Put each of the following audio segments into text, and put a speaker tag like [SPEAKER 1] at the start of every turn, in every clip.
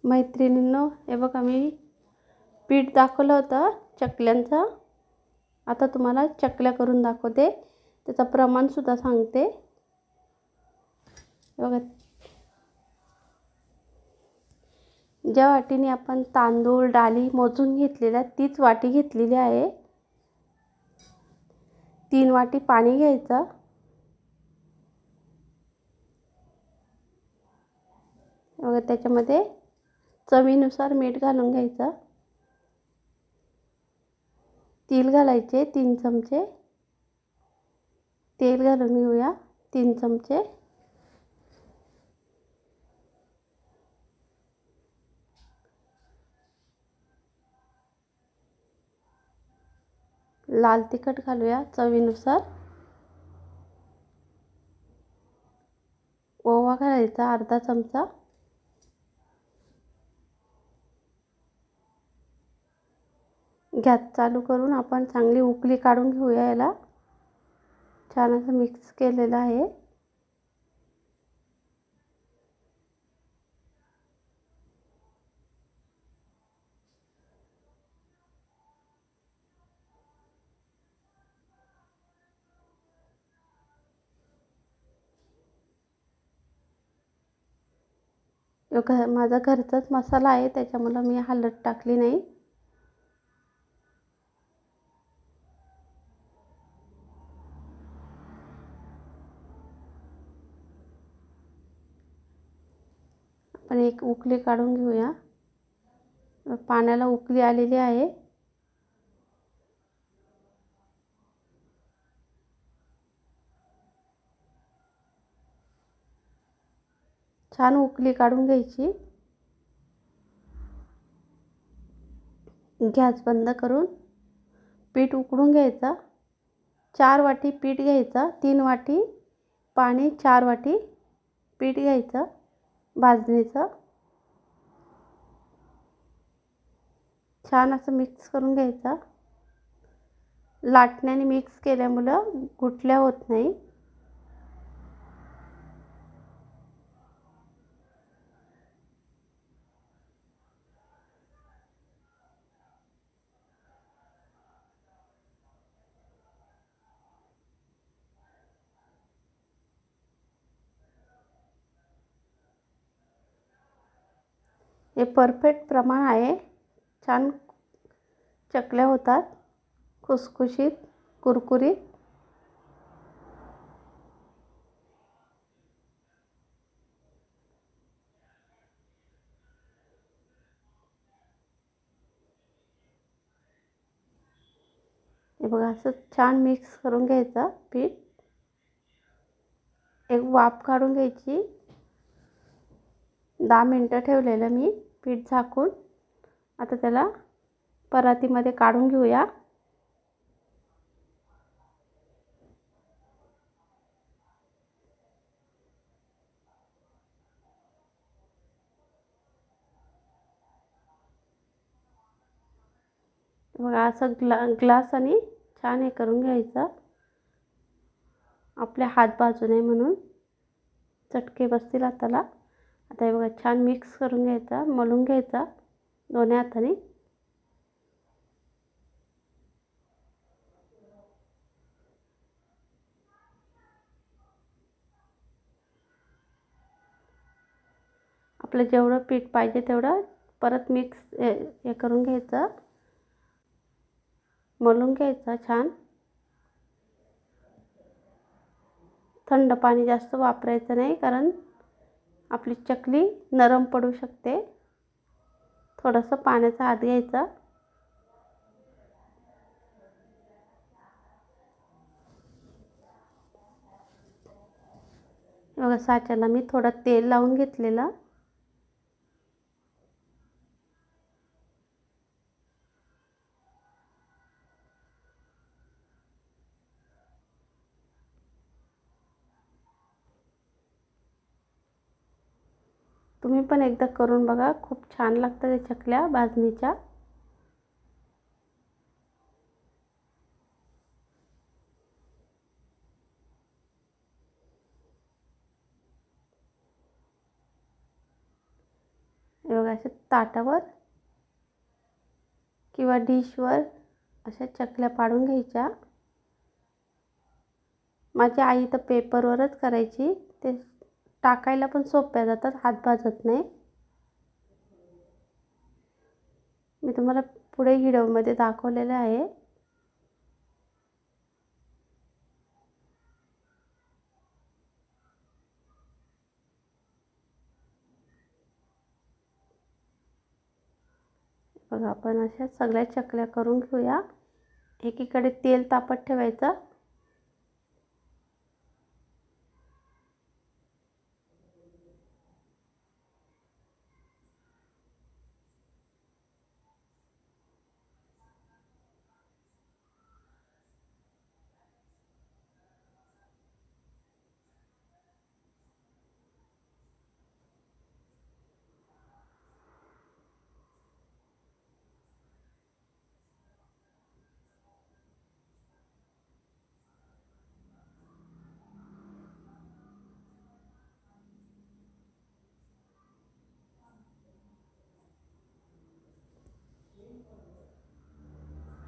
[SPEAKER 1] मैत्रिणींनो, हे बघा मी पीठ दाखवलं होतं चकल्यांचं. आता तुम्हाला चकल्या करून दाखवते, त्याचं प्रमाणसुद्धा सांगते. बघा, ज्या वाटीने आपण तांदूळ डाळी मोजून घेतलेल्या तीच वाटी घेतलेली आहे. 3 वाटी पाणी घ्यायचं. बघा, त्याच्यामध्ये चवीनुसार मीठ घालून घ्यायचं. तेल घालायचे 3 चमचे. तेल घालून घेऊया 3 चमचे. लाल तिखट घालूया चवीनुसार. ओवा घालायचा अर्धा चमचा. गॅस चालू करून आपण चांगली उकळी काढून घेऊया. याला छान असं मिक्स केलेलं आहे. माझा घरचाच मसाला आहे, त्याच्यामुळे मी हळद टाकली नाही. आपण एक उकळी काढून घेऊया. पाण्याला उकळी आलेली आहे. छान उकळी काढून घ्यायची. गॅस बंद करून पीठ उकळून घ्यायचं. 4 वाटी पीठ घ्यायचं. 3 वाटी पाणी, 4 वाटी पीठ घ्यायचं भाजणीचं. छान असं मिक्स करून घ्यायचं. लाटण्याने मिक्स केल्यामुळं गुठल्या होत नाही. हे परफेक्ट प्रमाण आहे. छान चकल्या होतात, खुसखुशीत, कुरकुरीत. हे बघा, असं छान मिक्स करून घ्यायचं पीठ. एक वाफ काढून घ्यायची. 10 मिनिटं ठेवलेलं मी पीठ झाकून. आता त्याला परातीमध्ये काढून घेऊया. बघा, असं ग्लासाने छान हे करून घ्यायचं. आपले हात बाजू नये म्हणून, चटके बसतील हाताला. आता हे बघा, छान मिक्स करून घ्यायचा, मळून घ्यायचा दोन्ही हाताने. आपलं जेवढं पीठ पाहिजे तेवढं परत मिक्स हे करून घ्यायचं, मळून घ्यायचं छान. थंड पाणी जास्त वापरायचं नाही, कारण आपली चकली नरम पडू शकते. थोडंसं पाण्याचा हात घ्यायचा. बघा, साच्याला मी थोडं तेल लावून घेतलेलं. तुम्ही पण एकदा करून बघा, खूप छान लागतात त्या चकल्या भाजणीच्या. हे बघा अशा ताटावर किंवा डिशवर अशा चकल्या पाडून घ्यायच्या. माझी आई तर पेपरवरच करायची, ते टाकायला पण सोप्या जातात, हात भाजत नाही. मी तुम्हाला पुढे व्हिडिओमध्ये दाखवलेलं आहे. बघा आपण अशा सगळ्या चकल्या करून घेऊया. एकीकडे तेल तापत ठेवायचं.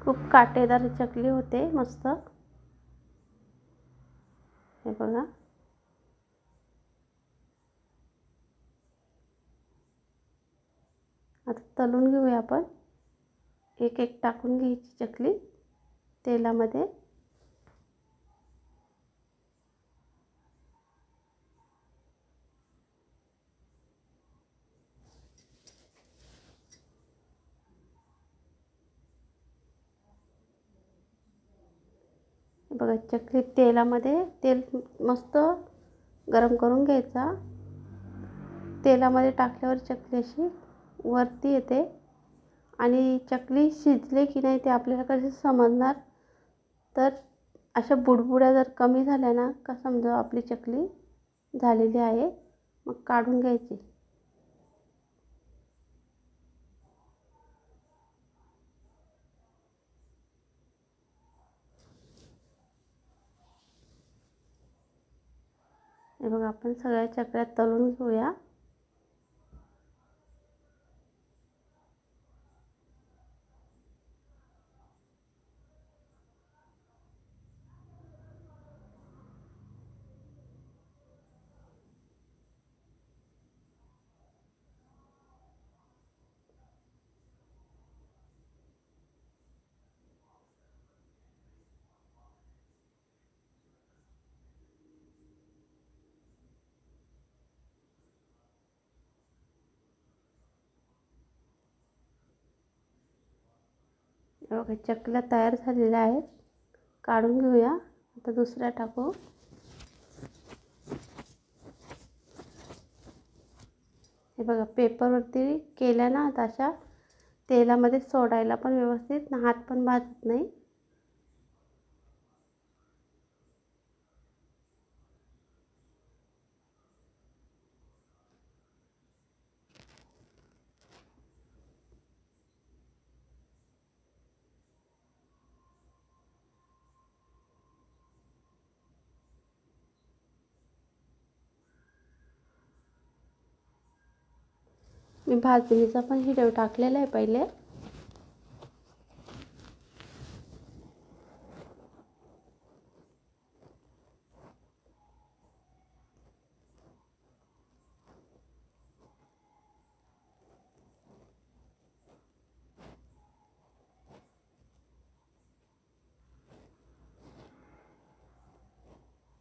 [SPEAKER 1] खूप काटेदार चकली होते मस्त. हे बघा आता तळून घेऊया आपण. एक एक टाकून घ्यायची चकली तेलामध्ये. बघा चकली तेलामध्ये, तेल मस्त गरम करून घ्यायचा. तेलामध्ये टाकल्यावर चकली अशी वरती येते. आणि चकली शिजले की नाही ते आपल्याला कसे समजणार, तर अशा बुडबुड्या जर कमी झाल्या ना का समजा आपली चकली झालेली आहे. मग काढून घ्यायची. हे बघा आपण सगळ्या चकल्या तळून घेऊया. बघा चकल्या तयार झालेल्या आहेत. काढून घेऊया. आता दुसऱ्या टाकू. हे बघा पेपरवरती केल्या ना आता अशा तेलामध्ये सोडायला पण व्यवस्थित, हात पण भाजत नाही. मी भाजणीचा पण व्हिडिओ टाकलेला आहे पहिले.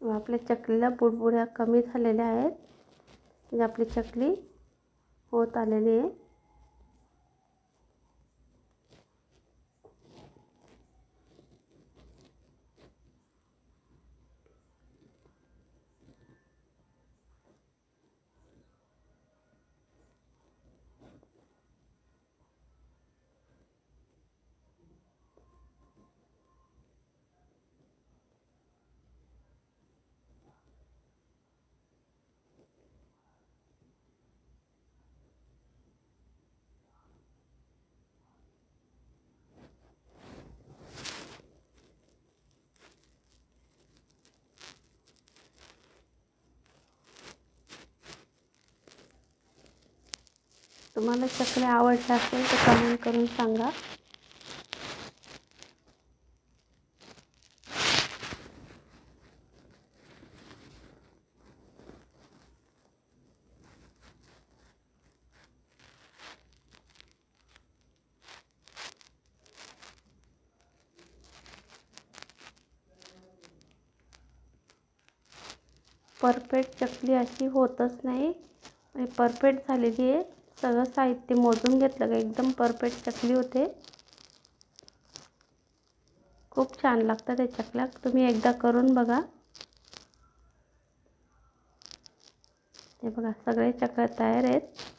[SPEAKER 1] आपल्या चकलीला बुडबुड्या कमी झालेल्या आहेत. म्हणजे आपली चकली होत आलेली आहे. तुम्हाला चकल्या आवडल्या असेल तर कमेंट करून सांगा. परफेक्ट चकली अशी होतच नाही, परफेक्ट झालेली आहे. सगळं साहित्य मोजून घेतलं का एकदम परफेक्ट चकली होते. खूप छान लागतात त्या चकल्या. तुम्ही एकदा करून बघा. हे बघा सगळे चकल्या तयार आहेत.